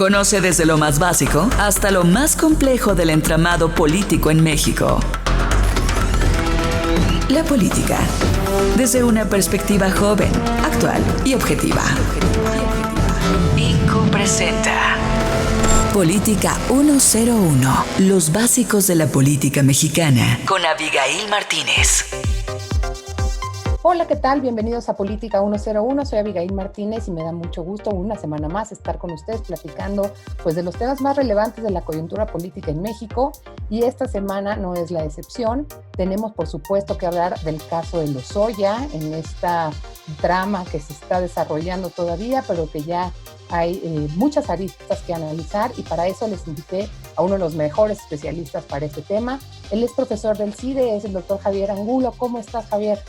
Conoce desde lo más básico hasta lo más complejo del entramado político en México. La política, desde una perspectiva joven, actual y objetiva. IQ presenta Política 101, los básicos de la política mexicana, con Abigail Martínez. Hola, ¿qué tal? Bienvenidos a Política 101. Soy Abigail Martínez y me da mucho gusto una semana más estar con ustedes platicando pues, de los temas más relevantes de la coyuntura política en México. Y esta semana no es la excepción. Tenemos, por supuesto, que hablar del caso de Lozoya en esta trama que se está desarrollando todavía, pero que ya hay muchas aristas que analizar, y para eso les invité a uno de los mejores especialistas para este tema. Él es profesor del CIDE, es el doctor Javier Angulo. ¿Cómo estás, Javier?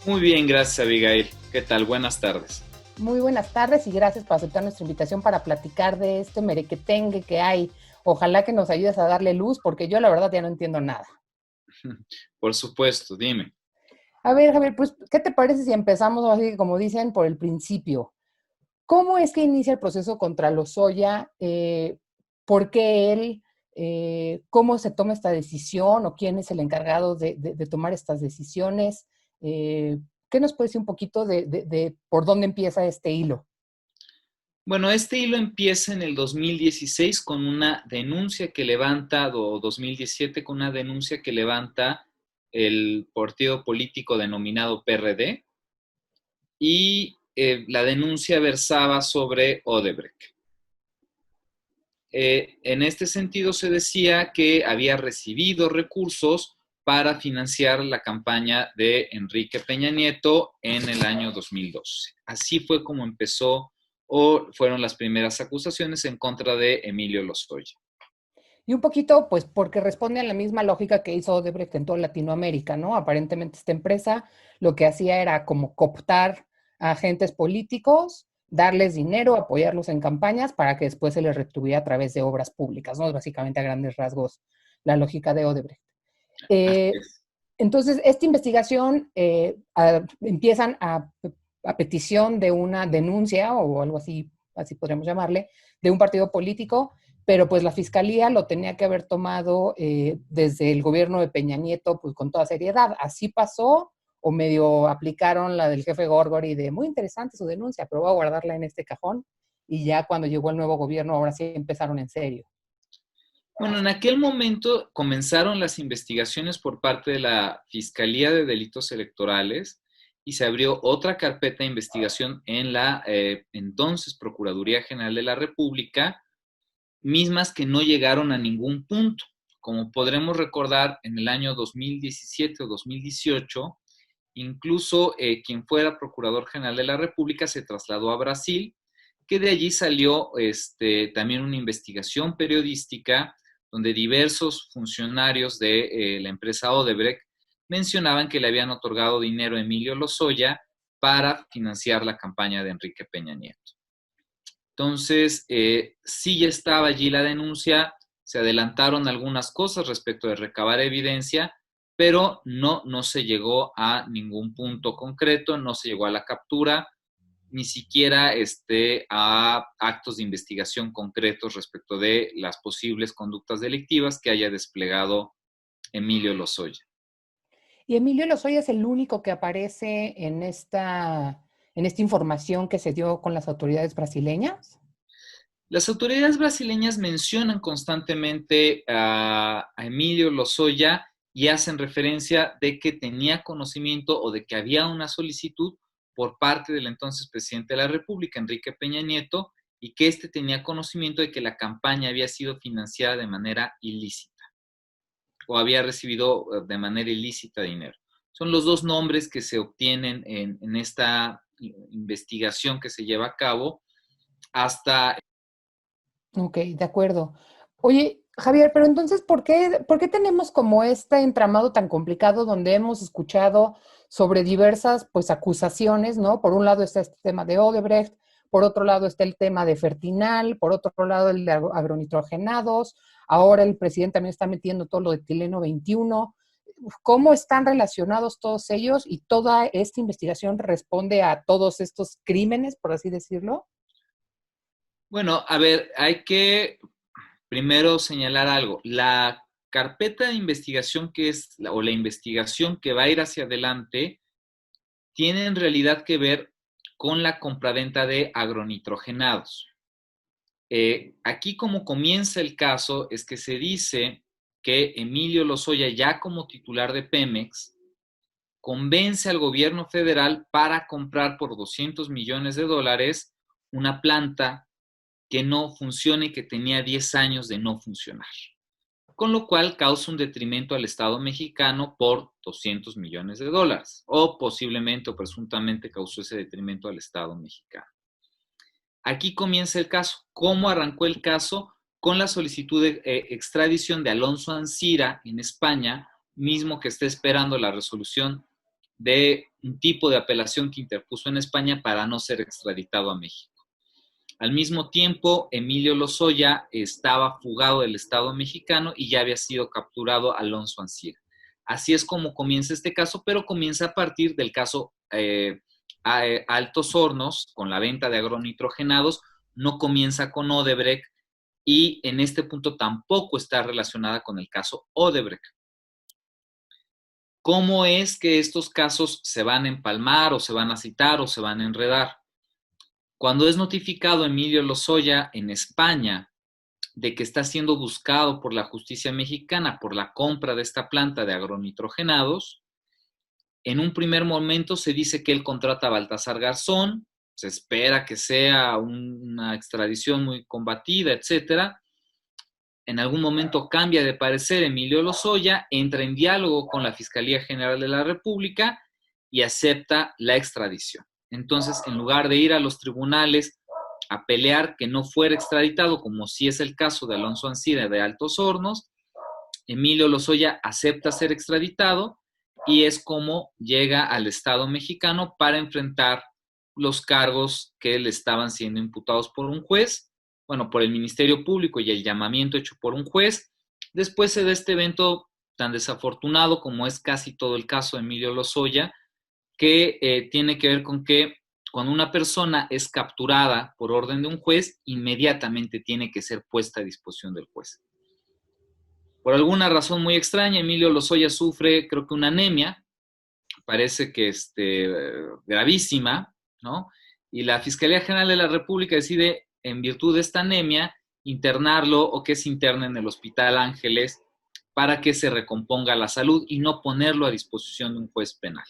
Muy bien, gracias, Abigail. ¿Qué tal? Buenas tardes. Muy buenas tardes y gracias por aceptar nuestra invitación para platicar de este merequetengue que hay. Ojalá que nos ayudes a darle luz, porque yo la verdad ya no entiendo nada. Por supuesto, dime. A ver, Javier, pues, ¿qué te parece si empezamos, así como dicen, por el principio? ¿Cómo es que inicia el proceso contra Lozoya? ¿Por qué él? ¿Cómo se toma esta decisión? ¿O quién es el encargado de tomar estas decisiones? ¿Qué nos puede decir un poquito de por dónde empieza este hilo? Bueno, este hilo empieza en el 2016 con una denuncia que levanta, o 2017 con una denuncia que levanta el partido político denominado PRD, y la denuncia versaba sobre Odebrecht. En este sentido se decía que había recibido recursos para financiar la campaña de Enrique Peña Nieto en el año 2012. Así fue como empezó, o fueron las primeras acusaciones en contra de Emilio Lozoya. Y un poquito, pues, porque responde a la misma lógica que hizo Odebrecht en toda Latinoamérica, ¿no? Aparentemente esta empresa lo que hacía era como cooptar a agentes políticos, darles dinero, apoyarlos en campañas para que después se les retribuya a través de obras públicas, ¿no? Básicamente a grandes rasgos la lógica de Odebrecht. Entonces, esta investigación empiezan a petición de una denuncia o algo así, así podríamos llamarle, de un partido político, pero pues la fiscalía lo tenía que haber tomado desde el gobierno de Peña Nieto pues con toda seriedad. Así pasó, o medio aplicaron la del jefe Gorgori de muy interesante su denuncia, pero voy a guardarla en este cajón, y ya cuando llegó el nuevo gobierno ahora sí empezaron en serio. Bueno, en aquel momento comenzaron las investigaciones por parte de la Fiscalía de Delitos Electorales y se abrió otra carpeta de investigación en la entonces Procuraduría General de la República, mismas que no llegaron a ningún punto. Como podremos recordar, en el año 2017 o 2018, incluso quien fuera Procurador General de la República se trasladó a Brasil, que de allí salió también una investigación periodística donde diversos funcionarios de la empresa Odebrecht mencionaban que le habían otorgado dinero a Emilio Lozoya para financiar la campaña de Enrique Peña Nieto. Entonces, sí ya estaba allí la denuncia, se adelantaron algunas cosas respecto de recabar evidencia, pero no se llegó a ningún punto concreto, no se llegó a la captura, ni siquiera a actos de investigación concretos respecto de las posibles conductas delictivas que haya desplegado Emilio Lozoya. Y Emilio Lozoya es el único que aparece en esta información que se dio con las autoridades brasileñas. Las autoridades brasileñas mencionan constantemente a Emilio Lozoya y hacen referencia de que tenía conocimiento o de que había una solicitud por parte del entonces presidente de la República, Enrique Peña Nieto, y que tenía conocimiento de que la campaña había sido financiada de manera ilícita o había recibido de manera ilícita dinero. Son los dos nombres que se obtienen en esta investigación que se lleva a cabo hasta... Ok, de acuerdo. Oye, Javier, pero entonces, ¿por qué tenemos como este entramado tan complicado donde hemos escuchado sobre diversas, pues, acusaciones, ¿no? Por un lado está este tema de Odebrecht, por otro lado está el tema de Fertinal, por otro lado el de agronitrogenados, ahora el presidente también está metiendo todo lo de Tileno 21. ¿Cómo están relacionados todos ellos y toda esta investigación responde a todos estos crímenes, por así decirlo? Bueno, a ver, hay que primero señalar algo. La carpeta de investigación o la investigación que va a ir hacia adelante, tiene en realidad que ver con la compraventa de agronitrogenados. Aquí como comienza el caso es que se dice que Emilio Lozoya, ya como titular de Pemex, convence al gobierno federal para comprar por $200 millones una planta que no funcione, que tenía 10 años de no funcionar, con lo cual causa un detrimento al Estado mexicano por $200 millones, o posiblemente o presuntamente causó ese detrimento al Estado mexicano. Aquí comienza el caso. ¿Cómo arrancó el caso? Con la solicitud de extradición de Alonso Ancira en España, mismo que está esperando la resolución de un tipo de apelación que interpuso en España para no ser extraditado a México. Al mismo tiempo, Emilio Lozoya estaba fugado del Estado mexicano y ya había sido capturado Alonso Ancira. Así es como comienza este caso, pero comienza a partir del caso Altos Hornos, con la venta de agronitrogenados, no comienza con Odebrecht y en este punto tampoco está relacionada con el caso Odebrecht. ¿Cómo es que estos casos se van a empalmar o se van a citar o se van a enredar? Cuando es notificado Emilio Lozoya en España de que está siendo buscado por la justicia mexicana por la compra de esta planta de agronitrogenados, en un primer momento se dice que él contrata a Baltasar Garzón, se espera que sea una extradición muy combatida, etcétera. En algún momento cambia de parecer Emilio Lozoya, entra en diálogo con la Fiscalía General de la República y acepta la extradición. Entonces, en lugar de ir a los tribunales a pelear que no fuera extraditado, como sí es el caso de Alonso Ancira de Altos Hornos, Emilio Lozoya acepta ser extraditado y es como llega al Estado mexicano para enfrentar los cargos que le estaban siendo imputados por un juez, bueno, por el Ministerio Público y el llamamiento hecho por un juez. Después se da este evento tan desafortunado como es casi todo el caso de Emilio Lozoya, que tiene que ver con que cuando una persona es capturada por orden de un juez, inmediatamente tiene que ser puesta a disposición del juez. Por alguna razón muy extraña, Emilio Lozoya sufre, creo que una anemia, parece que gravísima, ¿no? Y la Fiscalía General de la República decide, en virtud de esta anemia, internarlo o que se interne en el Hospital Ángeles para que se recomponga la salud y no ponerlo a disposición de un juez penal.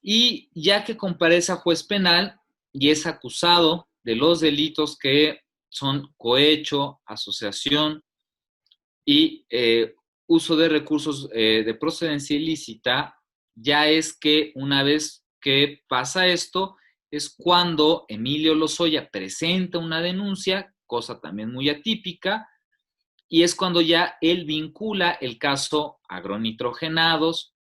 Y ya que comparece a juez penal y es acusado de los delitos que son cohecho, asociación y uso de recursos de procedencia ilícita, ya es que una vez que pasa esto, es cuando Emilio Lozoya presenta una denuncia, cosa también muy atípica, y es cuando ya él vincula el caso agronitrogenados,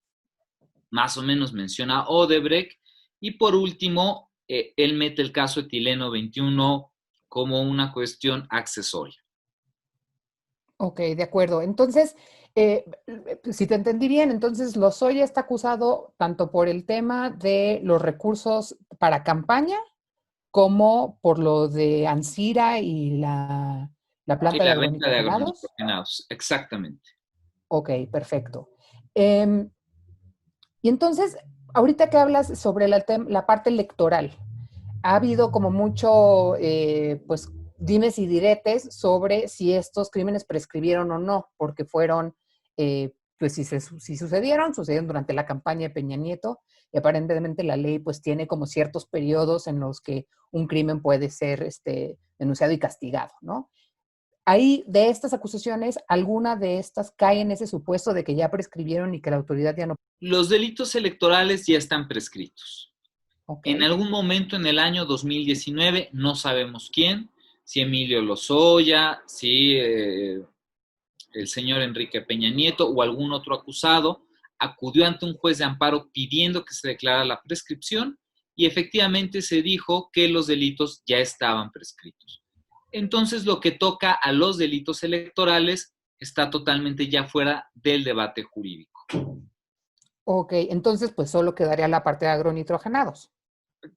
más o menos menciona Odebrecht, y por último, él mete el caso etileno 21 como una cuestión accesoria. Ok, de acuerdo. Entonces, si te entendí bien, entonces Lozoya está acusado tanto por el tema de los recursos para campaña como por lo de Ancira y la Sí, planta de la venta de agronitrogenados. agronitrogenados, exactamente. Ok, perfecto. Em, y entonces, ahorita que hablas sobre la parte electoral, ha habido como mucho, pues, dimes y diretes sobre si estos crímenes prescribieron o no, porque fueron, pues, si sucedieron durante la campaña de Peña Nieto, y aparentemente la ley, pues, tiene como ciertos periodos en los que un crimen puede ser, denunciado y castigado, ¿no? Ahí, de estas acusaciones, ¿alguna de estas cae en ese supuesto de que ya prescribieron y que la autoridad ya no? Los delitos electorales ya están prescritos. Ok. En algún momento en el año 2019, no sabemos quién, si Emilio Lozoya, si el señor Enrique Peña Nieto o algún otro acusado, acudió ante un juez de amparo pidiendo que se declarara la prescripción y efectivamente se dijo que los delitos ya estaban prescritos. Entonces, lo que toca a los delitos electorales está totalmente ya fuera del debate jurídico. Ok, entonces pues solo quedaría la parte de agronitrogenados.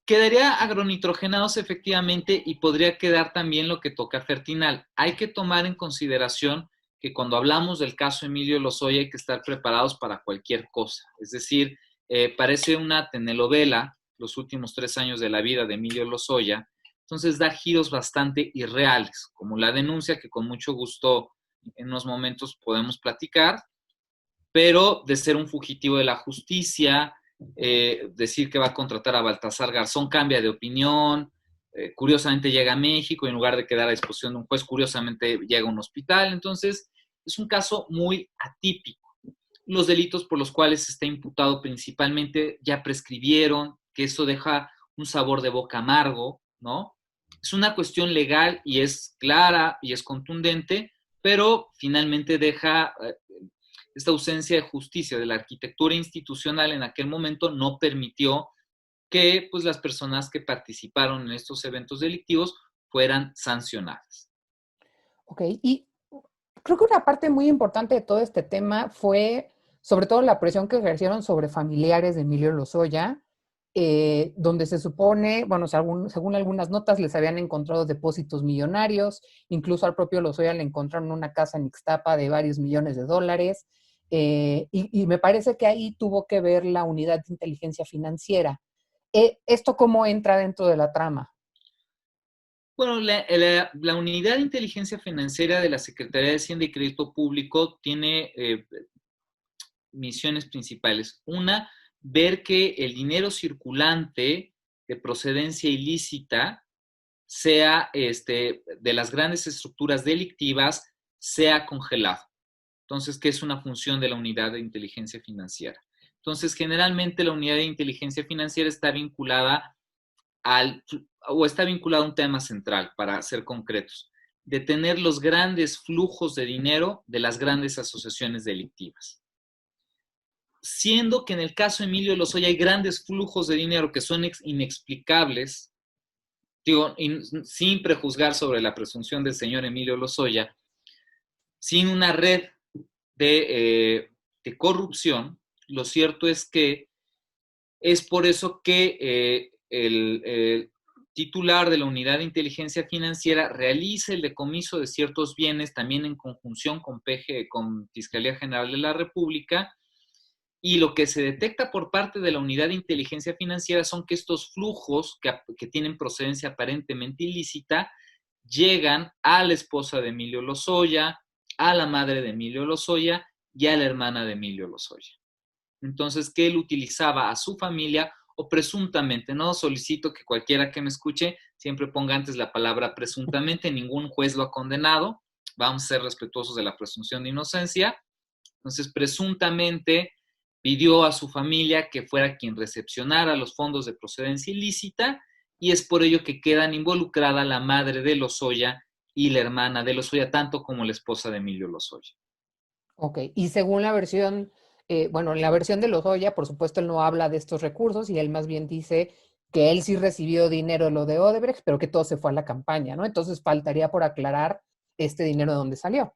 Quedaría agronitrogenados efectivamente y podría quedar también lo que toca Fertinal. Hay que tomar en consideración que cuando hablamos del caso Emilio Lozoya hay que estar preparados para cualquier cosa. Es decir, parece una telenovela los últimos 3 años de la vida de Emilio Lozoya, entonces da giros bastante irreales, como la denuncia que con mucho gusto en unos momentos podemos platicar, pero de ser un fugitivo de la justicia, decir que va a contratar a Baltasar Garzón, cambia de opinión, curiosamente llega a México y en lugar de quedar a disposición de un juez, curiosamente llega a un hospital. Entonces, es un caso muy atípico. Los delitos por los cuales está imputado principalmente ya prescribieron, que eso deja un sabor de boca amargo, ¿no? Es una cuestión legal y es clara y es contundente, pero finalmente deja esta ausencia de justicia de la arquitectura institucional en aquel momento no permitió que pues, las personas que participaron en estos eventos delictivos fueran sancionadas. Ok, y creo que una parte muy importante de todo este tema fue sobre todo la presión que ejercieron sobre familiares de Emilio Lozoya, donde se supone, bueno, según algunas notas, les habían encontrado depósitos millonarios, incluso al propio Lozoya le encontraron una casa en Ixtapa de varios millones de dólares, y me parece que ahí tuvo que ver la unidad de inteligencia financiera. ¿Esto cómo entra dentro de la trama? Bueno, la unidad de inteligencia financiera de la Secretaría de Hacienda y Crédito Público tiene misiones principales. Una, ver que el dinero circulante de procedencia ilícita sea de las grandes estructuras delictivas, sea congelado. Entonces, ¿qué es una función de la unidad de inteligencia financiera? Entonces, generalmente la unidad de inteligencia financiera está vinculada está vinculada a un tema central, para ser concretos, detener los grandes flujos de dinero de las grandes asociaciones delictivas. Siendo que en el caso de Emilio Lozoya hay grandes flujos de dinero que son inexplicables, digo, sin prejuzgar sobre la presunción del señor Emilio Lozoya, sin una red de corrupción, lo cierto es que es por eso que el titular de la Unidad de Inteligencia Financiera realiza el decomiso de ciertos bienes también en conjunción con Fiscalía General de la República, y lo que se detecta por parte de la Unidad de Inteligencia Financiera son que estos flujos que tienen procedencia aparentemente ilícita llegan a la esposa de Emilio Lozoya, a la madre de Emilio Lozoya y a la hermana de Emilio Lozoya. Entonces, que él utilizaba a su familia o presuntamente, ¿no? Solicito que cualquiera que me escuche siempre ponga antes la palabra presuntamente, ningún juez lo ha condenado, vamos a ser respetuosos de la presunción de inocencia. Entonces, presuntamente pidió a su familia que fuera quien recepcionara los fondos de procedencia ilícita, y es por ello que quedan involucradas la madre de Lozoya y la hermana de Lozoya, tanto como la esposa de Emilio Lozoya. Ok, y según la versión, bueno, en la versión de Lozoya, por supuesto, él no habla de estos recursos y él más bien dice que él sí recibió dinero de lo de Odebrecht, pero que todo se fue a la campaña, ¿no? Entonces faltaría por aclarar este dinero de dónde salió.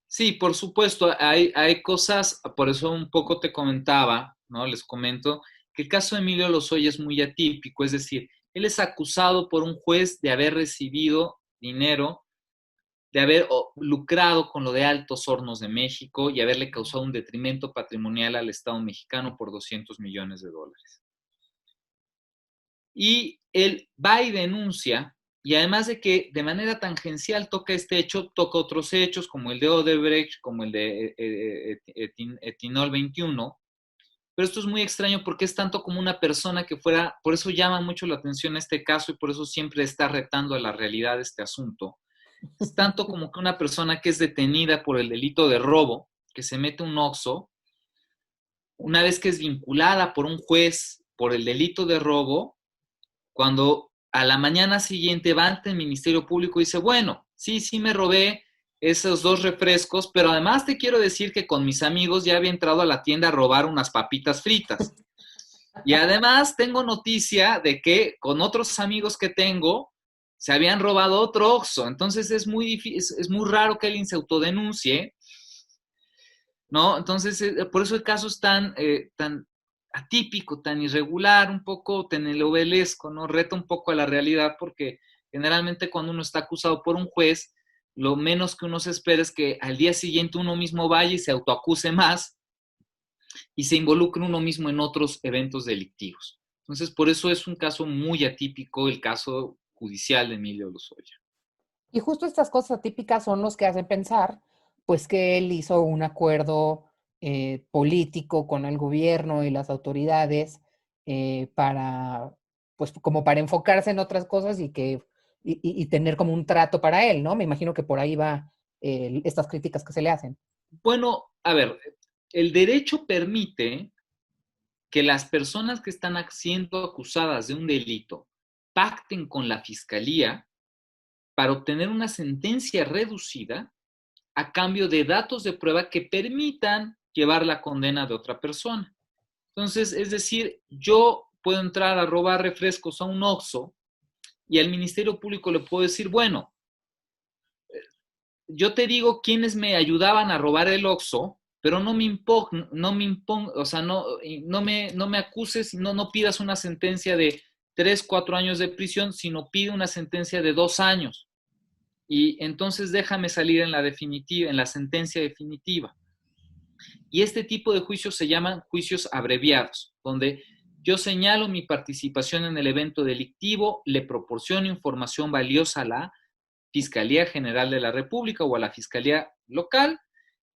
Sí, por supuesto, hay cosas, por eso un poco te comentaba, ¿no? Les comento que el caso de Emilio Lozoya es muy atípico, es decir, él es acusado por un juez de haber recibido dinero, de haber lucrado con lo de Altos Hornos de México y haberle causado un detrimento patrimonial al Estado mexicano por 200 millones de dólares. Y él va y denuncia, y además de que de manera tangencial toca este hecho, toca otros hechos como el de Odebrecht, como el de Etinol 21, pero esto es muy extraño porque es tanto como una persona que fuera, por eso llama mucho la atención este caso y por eso siempre está retando a la realidad de este asunto. Es tanto como que una persona que es detenida por el delito de robo, que se mete un Oxxo, una vez que es vinculada por un juez por el delito de robo, cuando a la mañana siguiente va ante el Ministerio Público y dice, bueno, sí me robé esos 2 refrescos, pero además te quiero decir que con mis amigos ya había entrado a la tienda a robar unas papitas fritas. Y además tengo noticia de que con otros amigos que tengo se habían robado otro Oxxo. Entonces es muy raro que alguien se autodenuncie, ¿no? Entonces, por eso el caso es tan atípico, tan irregular, un poco telenovelesco, ¿no? Reta un poco a la realidad, porque generalmente cuando uno está acusado por un juez, lo menos que uno se espera es que al día siguiente uno mismo vaya y se autoacuse más y se involucre uno mismo en otros eventos delictivos. Entonces, por eso es un caso muy atípico el caso judicial de Emilio Lozoya. Y justo estas cosas atípicas son los que hacen pensar, pues, que él hizo un acuerdo político con el gobierno y las autoridades para, pues, como para enfocarse en otras cosas y tener como un trato para él, ¿no? Me imagino que por ahí va estas críticas que se le hacen. Bueno, a ver, el derecho permite que las personas que están siendo acusadas de un delito pacten con la fiscalía para obtener una sentencia reducida a cambio de datos de prueba que permitan llevar la condena de otra persona. Entonces, es decir, yo puedo entrar a robar refrescos a un Oxxo y al Ministerio Público le puedo decir, bueno, yo te digo quiénes me ayudaban a robar el Oxxo, pero no me acuses, no pidas una sentencia de 3, 4 años de prisión, sino pide una sentencia de 2 años. Y entonces déjame salir en la sentencia definitiva. Y este tipo de juicios se llaman juicios abreviados, donde yo señalo mi participación en el evento delictivo, le proporciono información valiosa a la Fiscalía General de la República o a la Fiscalía Local,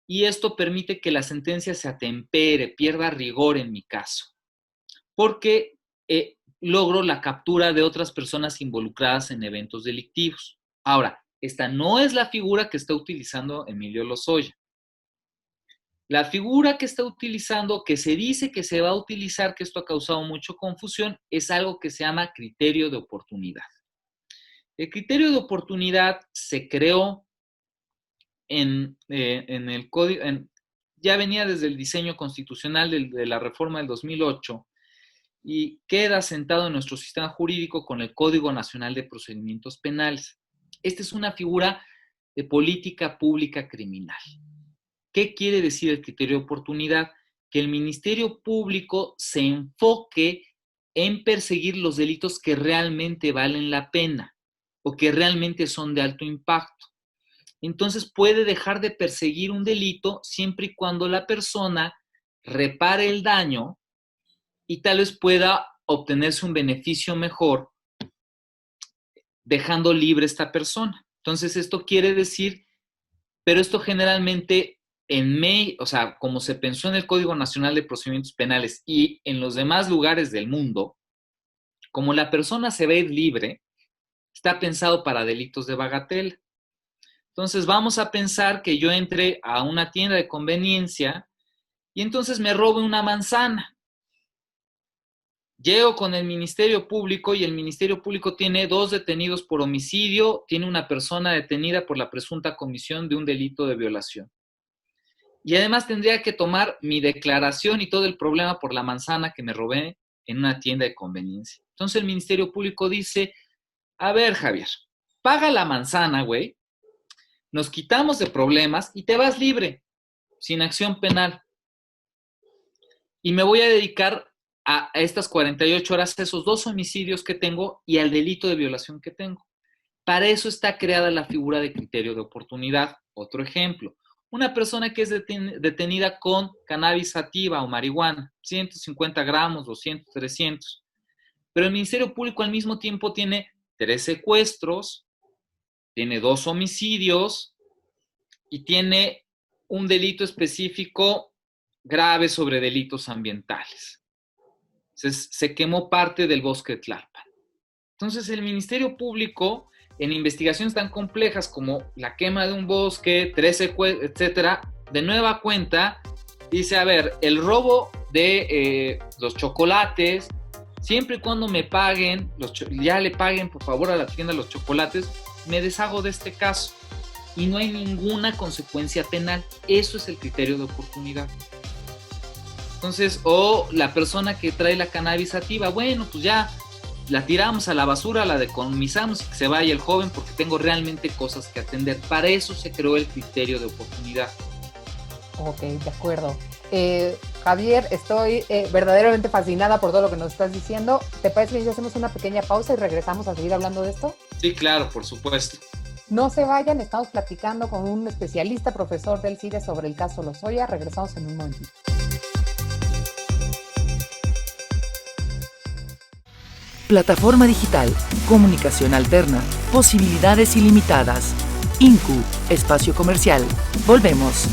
y esto permite que la sentencia se atempere, pierda rigor en mi caso, porque logro la captura de otras personas involucradas en eventos delictivos. Ahora, esta no es la figura que está utilizando Emilio Lozoya. La figura que está utilizando, que se dice que se va a utilizar, que esto ha causado mucha confusión, es algo que se llama criterio de oportunidad. El criterio de oportunidad se creó en el código, ya venía desde el diseño constitucional de la reforma del 2008 y queda sentado en nuestro sistema jurídico con el Código Nacional de Procedimientos Penales. Esta es una figura de política pública criminal. ¿Qué quiere decir el criterio de oportunidad? Que el Ministerio Público se enfoque en perseguir los delitos que realmente valen la pena o que realmente son de alto impacto. Entonces puede dejar de perseguir un delito siempre y cuando la persona repare el daño y tal vez pueda obtenerse un beneficio mejor dejando libre a esta persona. Entonces esto quiere decir, pero esto generalmente como se pensó en el Código Nacional de Procedimientos Penales y en los demás lugares del mundo, como la persona se va a ir libre, está pensado para delitos de bagatela. Entonces vamos a pensar que yo entre a una tienda de conveniencia y entonces me robe una manzana. Llego con el Ministerio Público y el Ministerio Público tiene 2 detenidos por homicidio, tiene una persona detenida por la presunta comisión de un delito de violación. Y además tendría que tomar mi declaración y todo el problema por la manzana que me robé en una tienda de conveniencia. Entonces el Ministerio Público dice, a ver, Javier, paga la manzana, güey, nos quitamos de problemas y te vas libre, sin acción penal. Y me voy a dedicar a estas 48 horas, a esos 2 homicidios que tengo y al delito de violación que tengo. Para eso está creada la figura de criterio de oportunidad. Otro ejemplo, una persona que es detenida con cannabis sativa o marihuana, 150 gramos, 200, 300. Pero el Ministerio Público al mismo tiempo tiene 3 secuestros, tiene 2 homicidios y tiene un delito específico grave sobre delitos ambientales. Se quemó parte del bosque de Tlalpan. Entonces el Ministerio Público, en investigaciones tan complejas como la quema de un bosque, 3 secuestros, etcétera, de nueva cuenta dice, a ver, el robo de los chocolates, siempre y cuando me paguen, ya le paguen por favor a la tienda los chocolates, me deshago de este caso. Y no hay ninguna consecuencia penal. Eso es el criterio de oportunidad. Entonces, o la persona que trae la cannabis sativa, bueno, pues ya la tiramos a la basura, la decomisamos y que se vaya el joven porque tengo realmente cosas que atender. Para eso se creó el criterio de oportunidad. Ok, de acuerdo. Javier, estoy verdaderamente fascinada por todo lo que nos estás diciendo. ¿Te parece bien si hacemos una pequeña pausa y regresamos a seguir hablando de esto? Sí, claro, por supuesto. No se vayan, estamos platicando con un especialista, profesor del CIDE sobre el caso Lozoya. Regresamos en un momentito. Plataforma digital, comunicación alterna, posibilidades ilimitadas. INCU, espacio comercial. Volvemos.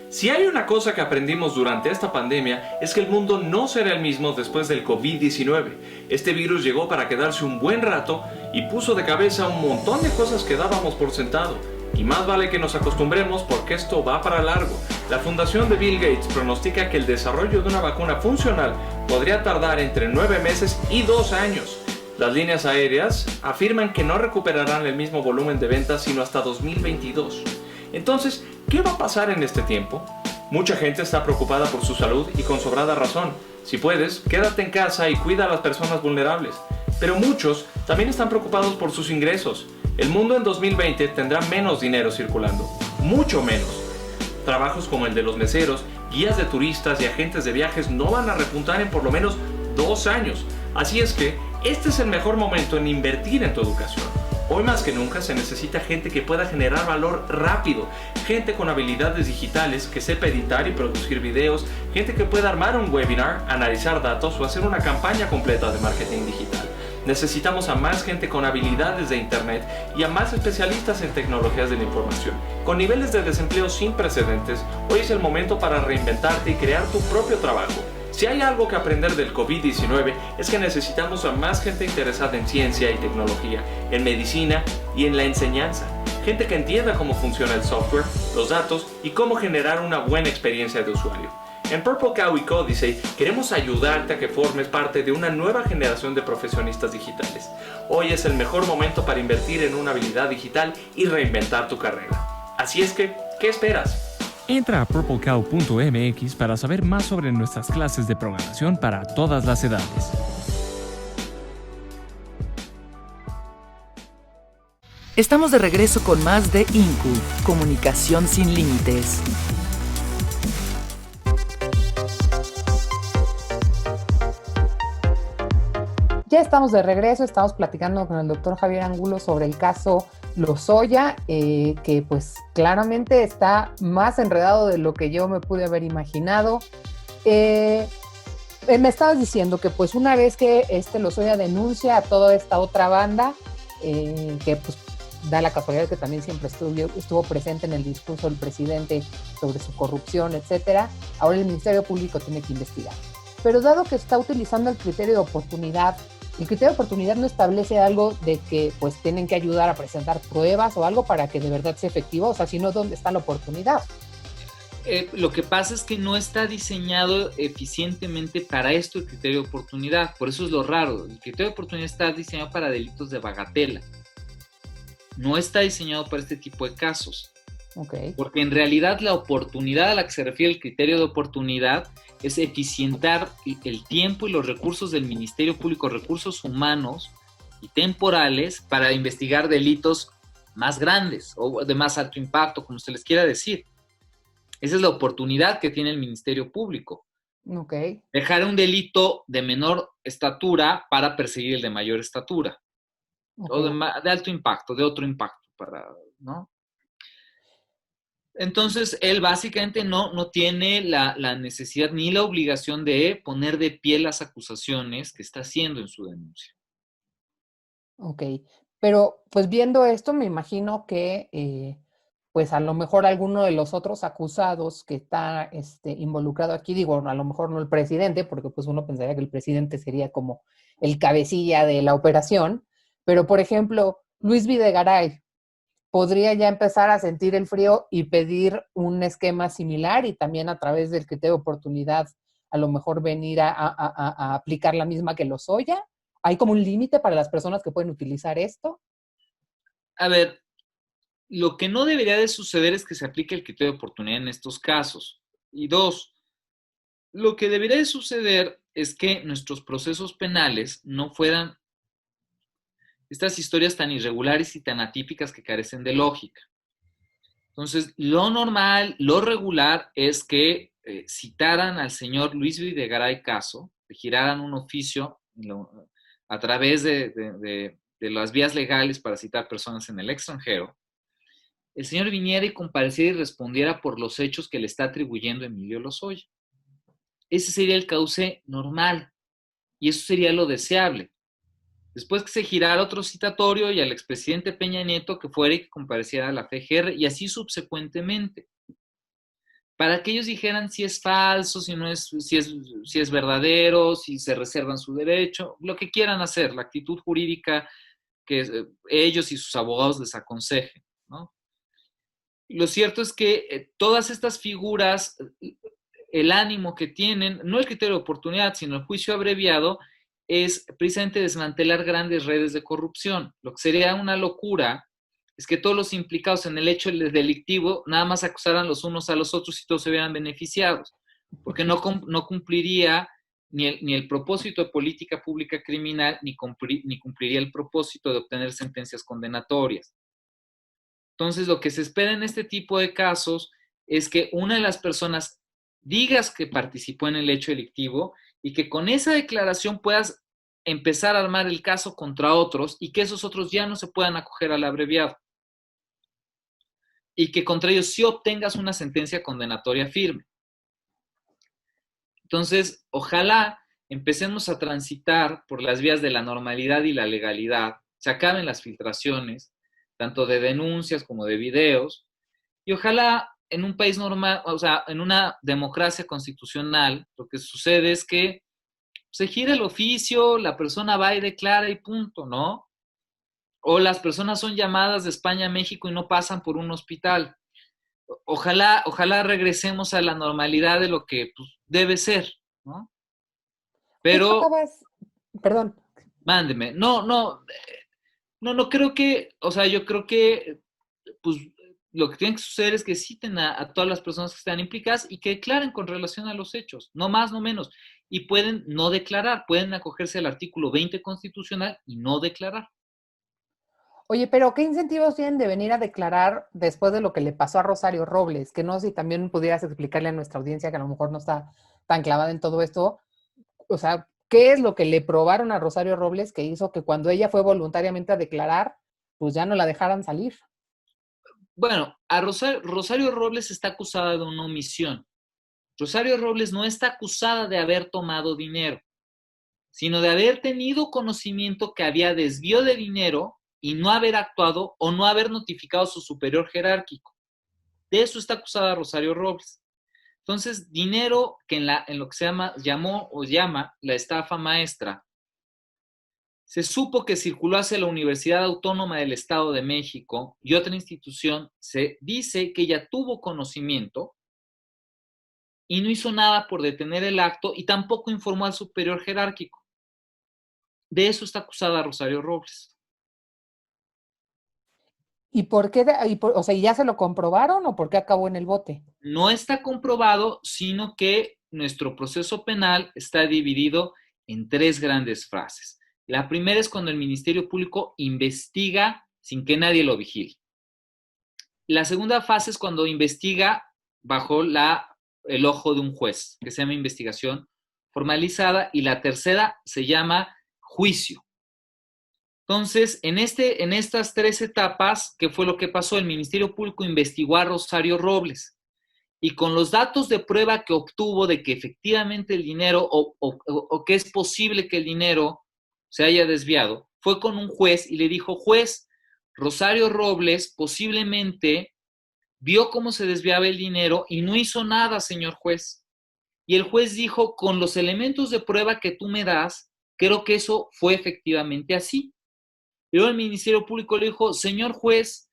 Si hay una cosa que aprendimos durante esta pandemia es que el mundo no será el mismo después del COVID-19. Este virus llegó para quedarse un buen rato y puso de cabeza un montón de cosas que dábamos por sentado. Y más vale que nos acostumbremos porque esto va para largo. La fundación de Bill Gates pronostica que el desarrollo de una vacuna funcional podría tardar entre 9 meses y 2 años. Las líneas aéreas afirman que no recuperarán el mismo volumen de ventas sino hasta 2022. Entonces, ¿qué va a pasar en este tiempo? Mucha gente está preocupada por su salud y con sobrada razón. Si puedes, quédate en casa y cuida a las personas vulnerables. Pero muchos también están preocupados por sus ingresos. El mundo en 2020 tendrá menos dinero circulando, mucho menos. Trabajos como el de los meseros, guías de turistas y agentes de viajes no van a repuntar en por lo menos 2 años. Así es que este es el mejor momento en invertir en tu educación. Hoy más que nunca se necesita gente que pueda generar valor rápido, gente con habilidades digitales, que sepa editar y producir videos, gente que pueda armar un webinar, analizar datos o hacer una campaña completa de marketing digital. Necesitamos a más gente con habilidades de internet y a más especialistas en tecnologías de la información. Con niveles de desempleo sin precedentes, hoy es el momento para reinventarte y crear tu propio trabajo. Si hay algo que aprender del COVID-19 es que necesitamos a más gente interesada en ciencia y tecnología, en medicina y en la enseñanza. Gente que entienda cómo funciona el software, los datos y cómo generar una buena experiencia de usuario. En Purple Cow y Códice queremos ayudarte a que formes parte de una nueva generación de profesionistas digitales. Hoy es el mejor momento para invertir en una habilidad digital y reinventar tu carrera. Así es que, ¿qué esperas? Entra a purplecow.mx para saber más sobre nuestras clases de programación para todas las edades. Estamos de regreso con más de INCU, Comunicación sin Límites. Ya estamos de regreso, estamos platicando con el doctor Javier Angulo sobre el caso Lozoya, que pues claramente está más enredado de lo que yo me pude haber imaginado. Me estabas diciendo que pues una vez que Lozoya denuncia a toda esta otra banda, que pues da la casualidad que también siempre estuvo presente en el discurso del presidente sobre su corrupción, etcétera, ahora el Ministerio Público tiene que investigar. Pero dado que está utilizando el criterio de oportunidad, el criterio de oportunidad no establece algo de que pues tienen que ayudar a presentar pruebas o algo para que de verdad sea efectivo, o sea, sino dónde está la oportunidad. Lo que pasa es que no está diseñado eficientemente para esto el criterio de oportunidad, por eso es lo raro. El criterio de oportunidad está diseñado para delitos de bagatela, no está diseñado para este tipo de casos. Okay. Porque en realidad la oportunidad a la que se refiere el criterio de oportunidad es eficientar el tiempo y los recursos del Ministerio Público, recursos humanos y temporales para investigar delitos más grandes o de más alto impacto, como se les quiera decir. Esa es la oportunidad que tiene el Ministerio Público. Okay. Dejar un delito de menor estatura para perseguir el de mayor estatura. Okay. O de alto impacto, de otro impacto. ¿no? Entonces, él básicamente no tiene la necesidad ni la obligación de poner de pie las acusaciones que está haciendo en su denuncia. Ok, pero pues viendo esto me imagino que pues a lo mejor alguno de los otros acusados que está involucrado aquí, digo, a lo mejor no el presidente, porque pues uno pensaría que el presidente sería como el cabecilla de la operación, pero por ejemplo, Luis Videgaray podría ya empezar a sentir el frío y pedir un esquema similar y también a través del criterio de oportunidad a lo mejor venir a aplicar la misma que Lozoya. ¿Hay como un límite para las personas que pueden utilizar esto? A ver, lo que no debería de suceder es que se aplique el criterio de oportunidad en estos casos. Y dos, lo que debería de suceder es que nuestros procesos penales no fueran estas historias tan irregulares y tan atípicas que carecen de lógica. Entonces, lo normal, lo regular es que citaran al señor Luis Videgaray Caso, le giraran un oficio a través de las vías legales para citar personas en el extranjero, el señor viniera y compareciera y respondiera por los hechos que le está atribuyendo Emilio Lozoya. Ese sería el cauce normal y eso sería lo deseable. Después que se girara otro citatorio y al expresidente Peña Nieto que fuera y que compareciera a la FGR y así subsecuentemente. Para que ellos dijeran si es falso, si es verdadero, si se reservan su derecho, lo que quieran hacer, la actitud jurídica que ellos y sus abogados les aconsejen, ¿no? Lo cierto es que todas estas figuras, el ánimo que tienen, no el criterio de oportunidad, sino el juicio abreviado, es precisamente desmantelar grandes redes de corrupción. Lo que sería una locura es que todos los implicados en el hecho delictivo nada más acusaran los unos a los otros y todos se vieran beneficiados, porque no cumpliría ni el propósito de política pública criminal, ni cumpliría el propósito de obtener sentencias condenatorias. Entonces, lo que se espera en este tipo de casos es que una de las personas digas que participó en el hecho delictivo y que con esa declaración puedas empezar a armar el caso contra otros y que esos otros ya no se puedan acoger al abreviado. Y que contra ellos sí obtengas una sentencia condenatoria firme. Entonces, ojalá empecemos a transitar por las vías de la normalidad y la legalidad, se acaben las filtraciones, tanto de denuncias como de videos, y ojalá en un país normal, o sea, en una democracia constitucional, lo que sucede es que se gira el oficio, la persona va y declara y punto, ¿no? O las personas son llamadas de España a México y no pasan por un hospital. Ojalá regresemos a la normalidad de lo que pues, debe ser, ¿no? Pero, Perdón. mándeme, no creo que, o sea, yo creo que, pues, lo que tiene que suceder es que citen a todas las personas que están implicadas y que declaren con relación a los hechos, no más, no menos. Y pueden no declarar, pueden acogerse al artículo 20 constitucional y no declarar. Oye, pero ¿qué incentivos tienen de venir a declarar después de lo que le pasó a Rosario Robles? Que no sé si también pudieras explicarle a nuestra audiencia que a lo mejor no está tan clavada en todo esto. O sea, ¿qué es lo que le probaron a Rosario Robles que hizo que cuando ella fue voluntariamente a declarar, pues ya no la dejaran salir? Bueno, a Rosario Robles está acusada de una omisión. Rosario Robles no está acusada de haber tomado dinero, sino de haber tenido conocimiento que había desvío de dinero y no haber actuado o no haber notificado a su superior jerárquico. De eso está acusada Rosario Robles. Entonces, dinero que en lo que se llama la estafa maestra, se supo que circuló hacia la Universidad Autónoma del Estado de México y otra institución, se dice que ella tuvo conocimiento y no hizo nada por detener el acto y tampoco informó al superior jerárquico. De eso está acusada Rosario Robles. ¿Y por qué? O sea, ¿ya se lo comprobaron o por qué acabó en el bote? No está comprobado, sino que nuestro proceso penal está dividido en tres grandes fases. La primera es cuando el Ministerio Público investiga sin que nadie lo vigile. La segunda fase es cuando investiga bajo el ojo de un juez, que se llama investigación formalizada, y la tercera se llama juicio. Entonces, en estas 3 etapas, ¿qué fue lo que pasó? El Ministerio Público investigó a Rosario Robles y con los datos de prueba que obtuvo de que efectivamente el dinero o que es posible que el dinero se haya desviado, fue con un juez y le dijo, juez, Rosario Robles posiblemente vio cómo se desviaba el dinero y no hizo nada, señor juez. Y el juez dijo, con los elementos de prueba que tú me das, creo que eso fue efectivamente así. Y luego el Ministerio Público le dijo, señor juez,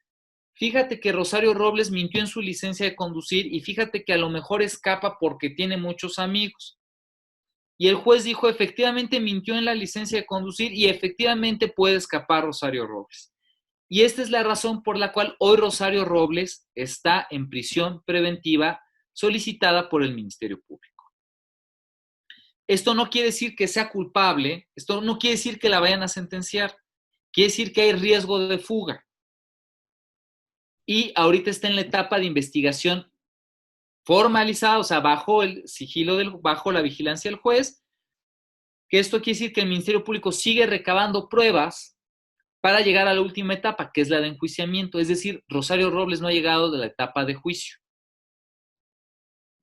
fíjate que Rosario Robles mintió en su licencia de conducir y fíjate que a lo mejor escapa porque tiene muchos amigos. Y el juez dijo, efectivamente mintió en la licencia de conducir y efectivamente puede escapar Rosario Robles. Y esta es la razón por la cual hoy Rosario Robles está en prisión preventiva solicitada por el Ministerio Público. Esto no quiere decir que sea culpable, esto no quiere decir que la vayan a sentenciar, quiere decir que hay riesgo de fuga. Y ahorita está en la etapa de investigación formalizada, o sea, bajo el sigilo, bajo la vigilancia del juez, que esto quiere decir que el Ministerio Público sigue recabando pruebas para llegar a la última etapa, que es la de enjuiciamiento. Es decir, Rosario Robles no ha llegado de la etapa de juicio.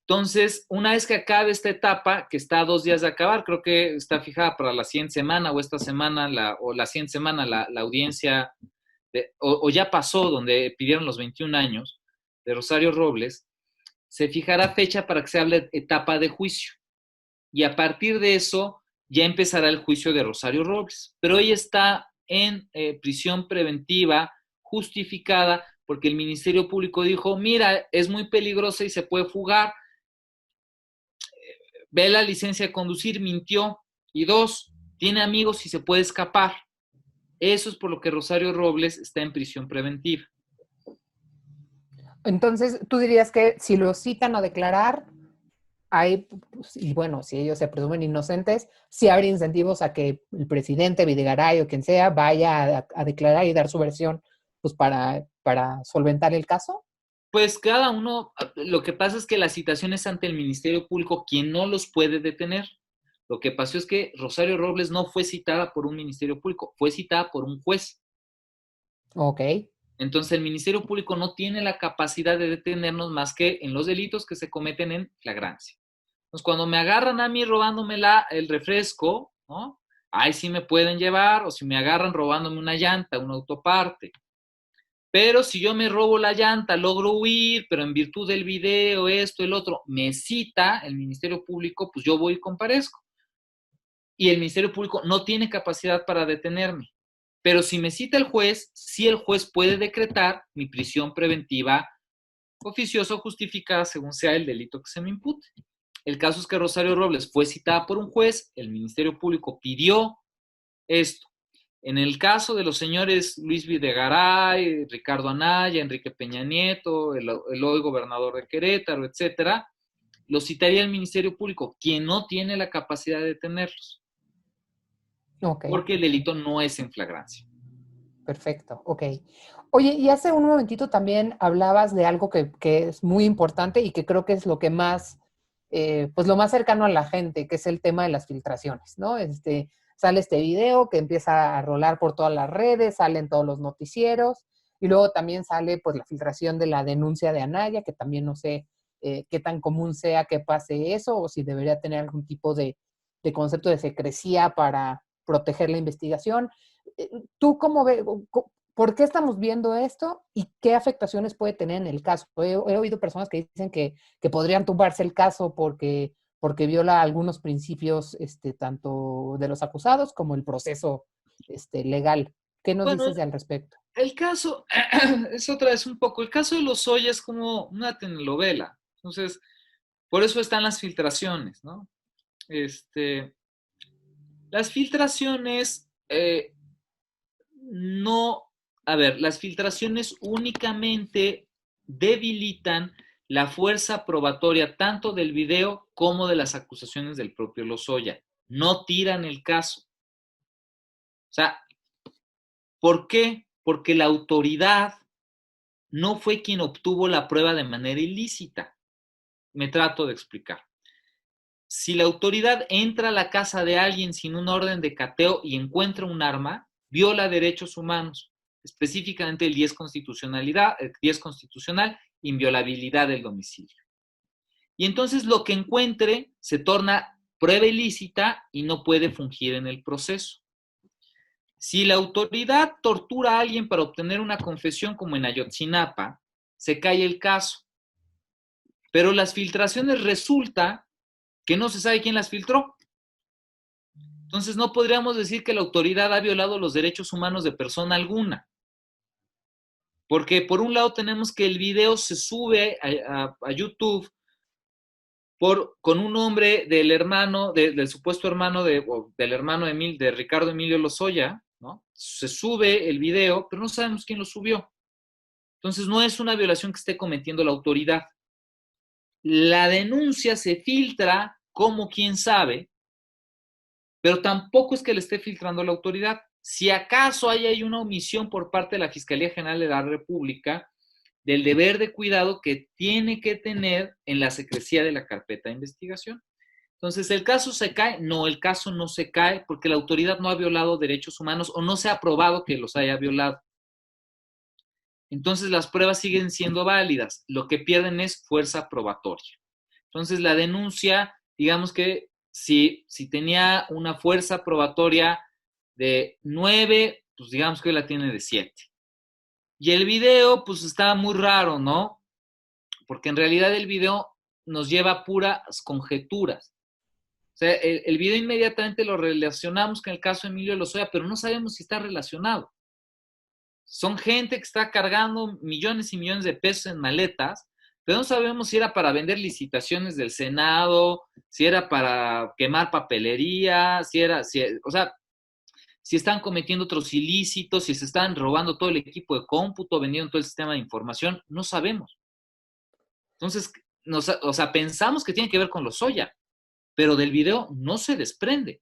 Entonces, una vez que acabe esta etapa, que está a 2 días de acabar, creo que está fijada para la siguiente semana o esta semana, la siguiente semana, la audiencia, o ya pasó, donde pidieron los 21 años de Rosario Robles, se fijará fecha para que se hable etapa de juicio. Y a partir de eso, ya empezará el juicio de Rosario Robles. Pero ella está en prisión preventiva justificada porque el Ministerio Público dijo, mira, es muy peligrosa y se puede fugar. Ve la licencia de conducir, mintió. Y 2, tiene amigos y se puede escapar. Eso es por lo que Rosario Robles está en prisión preventiva. Entonces, tú dirías que si lo citan a declarar, hay, pues, y bueno, si ellos se presumen inocentes, sí habría incentivos a que el presidente Videgaray o quien sea vaya a declarar y dar su versión, pues para solventar el caso. Pues cada uno, lo que pasa es que la citación es ante el Ministerio Público, quien no los puede detener. Lo que pasó es que Rosario Robles no fue citada por un Ministerio Público, fue citada por un juez. Ok. Entonces el Ministerio Público no tiene la capacidad de detenernos más que en los delitos que se cometen en flagrancia. Entonces cuando me agarran a mí robándome el refresco, ¿no? Ahí sí me pueden llevar, o si me agarran robándome una llanta, una autoparte. Pero si yo me robo la llanta, logro huir, pero en virtud del video, esto, el otro, me cita el Ministerio Público, pues yo voy y comparezco. Y el Ministerio Público no tiene capacidad para detenerme. Pero si me cita el juez, sí el juez puede decretar mi prisión preventiva oficiosa o justificada según sea el delito que se me impute. El caso es que Rosario Robles fue citada por un juez, el Ministerio Público pidió esto. En el caso de los señores Luis Videgaray, Ricardo Anaya, Enrique Peña Nieto, el hoy gobernador de Querétaro, etcétera, los citaría el Ministerio Público, quien no tiene la capacidad de detenerlos. Okay. Porque el delito no es en flagrancia. Perfecto, ok. Oye, y hace un momentito también hablabas de algo que es muy importante y que creo que es lo que más, pues lo más cercano a la gente, que es el tema de las filtraciones, ¿no? Sale este video que empieza a rolar por todas las redes, salen todos los noticieros, y luego también sale pues la filtración de la denuncia de Anaya, que también no sé qué tan común sea que pase eso, o si debería tener algún tipo de concepto de secrecía para proteger la investigación. ¿Tú cómo ves? ¿Por qué estamos viendo esto y qué afectaciones puede tener en el caso? He oído personas que dicen que podrían tumbarse el caso porque viola algunos principios tanto de los acusados como el proceso legal. ¿Qué nos dices al respecto? El caso es otra vez un poco, el caso de Lozoya es como una telenovela. Entonces, por eso están las filtraciones, ¿no? Las filtraciones las filtraciones únicamente debilitan la fuerza probatoria tanto del video como de las acusaciones del propio Lozoya. No tiran el caso. O sea, ¿por qué? Porque la autoridad no fue quien obtuvo la prueba de manera ilícita. Me trato de explicar. Si la autoridad entra a la casa de alguien sin un orden de cateo y encuentra un arma, viola derechos humanos, específicamente el 10 constitucional, inviolabilidad del domicilio. Y entonces lo que encuentre se torna prueba ilícita y no puede fungir en el proceso. Si la autoridad tortura a alguien para obtener una confesión, como en Ayotzinapa, se cae el caso. Pero las filtraciones resulta que no se sabe quién las filtró. Entonces no podríamos decir que la autoridad ha violado los derechos humanos de persona alguna. Porque por un lado tenemos que el video se sube a YouTube con un nombre del hermano, del supuesto hermano del hermano de Ricardo Emilio Lozoya, ¿no? Se sube el video, pero no sabemos quién lo subió. Entonces no es una violación que esté cometiendo la autoridad. La denuncia se filtra como quien sabe, pero tampoco es que le esté filtrando la autoridad. Si acaso hay una omisión por parte de la Fiscalía General de la República del deber de cuidado que tiene que tener en la secrecía de la carpeta de investigación. Entonces, ¿el caso se cae? No, el caso no se cae porque la autoridad no ha violado derechos humanos o no se ha probado que los haya violado. Entonces, las pruebas siguen siendo válidas. Lo que pierden es fuerza probatoria. Entonces, la denuncia, digamos que si tenía una fuerza probatoria de 9, pues digamos que hoy la tiene de 7. Y el video, pues está muy raro, ¿no? Porque en realidad el video nos lleva a puras conjeturas. O sea, el video inmediatamente lo relacionamos con el caso de Emilio Lozoya, pero no sabemos si está relacionado. Son gente que está cargando millones y millones de pesos en maletas, pero no sabemos si era para vender licitaciones del Senado, si era para quemar papelería, si están cometiendo otros ilícitos, si se están robando todo el equipo de cómputo, vendiendo todo el sistema de información, no sabemos. Entonces, pensamos que tiene que ver con Lozoya, pero del video no se desprende.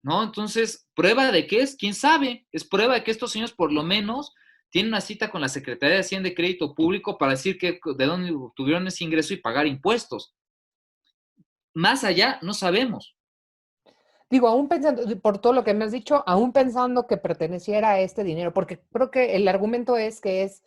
¿No? Entonces, ¿prueba de qué es? ¿Quién sabe? Es prueba de que estos señores por lo menos tienen una cita con la Secretaría de Hacienda y Crédito Público para decir de dónde obtuvieron ese ingreso y pagar impuestos. Más allá, no sabemos. Digo, aún pensando, por todo lo que me has dicho, aún pensando que perteneciera a este dinero, porque creo que el argumento es que es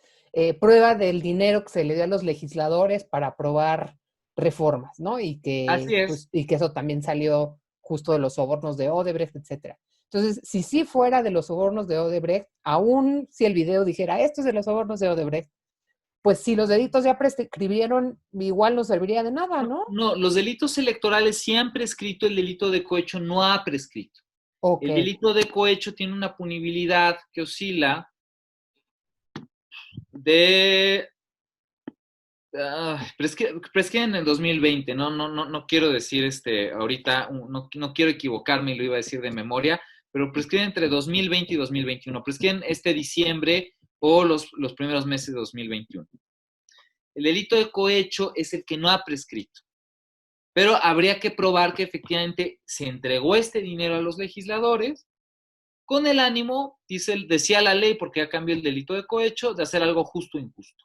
prueba del dinero que se le dio a los legisladores para aprobar reformas, ¿no? Y que, así es. Pues, y que eso también salió justo de los sobornos de Odebrecht, etcétera. Entonces, si sí fuera de los sobornos de Odebrecht, aún si el video dijera, esto es de los sobornos de Odebrecht, pues si los delitos ya prescribieron, igual no serviría de nada, ¿no? No, los delitos electorales sí han prescrito, el delito de cohecho no ha prescrito. Okay. El delito de cohecho tiene una punibilidad que oscila de... prescriben en el 2020, no quiero decir ahorita, no quiero equivocarme, lo iba a decir de memoria, pero prescriben entre 2020 y 2021, prescriben este diciembre o los primeros meses de 2021. El delito de cohecho es el que no ha prescrito, pero habría que probar que efectivamente se entregó este dinero a los legisladores con el ánimo, decía la ley, porque ya cambió el delito de cohecho, de hacer algo justo o injusto.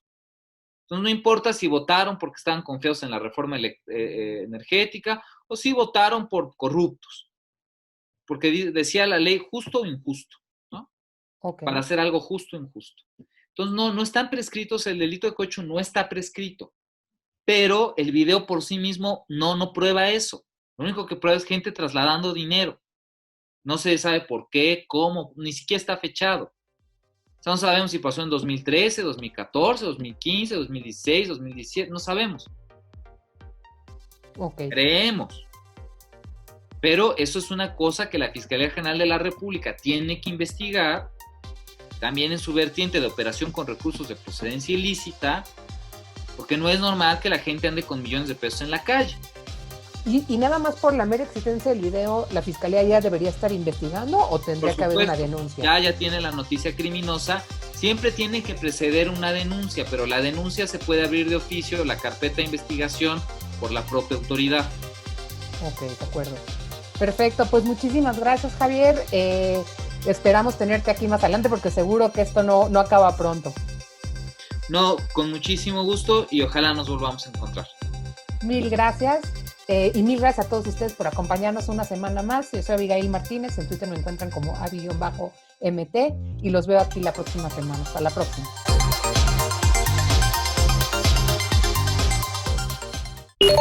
Entonces no importa si votaron porque estaban confiados en la reforma energética o si votaron por corruptos, porque decía la ley justo o injusto, ¿no? Okay. Para hacer algo justo o injusto. Entonces no están prescritos, el delito de cohecho no está prescrito, pero el video por sí mismo no prueba eso. Lo único que prueba es gente trasladando dinero. No se sabe por qué, cómo, ni siquiera está fechado. O sea, no sabemos si pasó en 2013, 2014, 2015, 2016, 2017, no sabemos. Okay. Creemos. Pero eso es una cosa que la Fiscalía General de la República tiene que investigar, también en su vertiente de operación con recursos de procedencia ilícita, porque no es normal que la gente ande con millones de pesos en la calle. ¿Y nada más por la mera existencia del video, la Fiscalía ya debería estar investigando o tendría que haber una denuncia? Ya tiene la noticia criminosa. Siempre tiene que preceder una denuncia, pero la denuncia se puede abrir de oficio la carpeta de investigación por la propia autoridad. Ok, de acuerdo. Perfecto, pues muchísimas gracias, Javier. Esperamos tenerte aquí más adelante porque seguro que esto no acaba pronto. No, con muchísimo gusto y ojalá nos volvamos a encontrar. Mil gracias. Y mil gracias a todos ustedes por acompañarnos una semana más. Yo soy Abigail Martínez, en Twitter me encuentran como Abi-MT y los veo aquí la próxima semana. Hasta la próxima.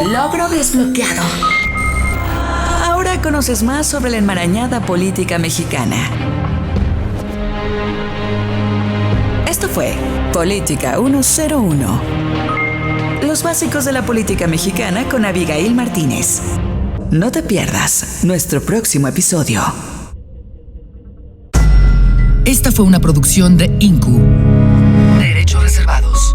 Logro desbloqueado. Ahora conoces más sobre la enmarañada política mexicana. Esto fue Política 101. Los básicos de la política mexicana con Abigail Martínez. No te pierdas nuestro próximo episodio. Esta fue una producción de INCU. Derechos reservados.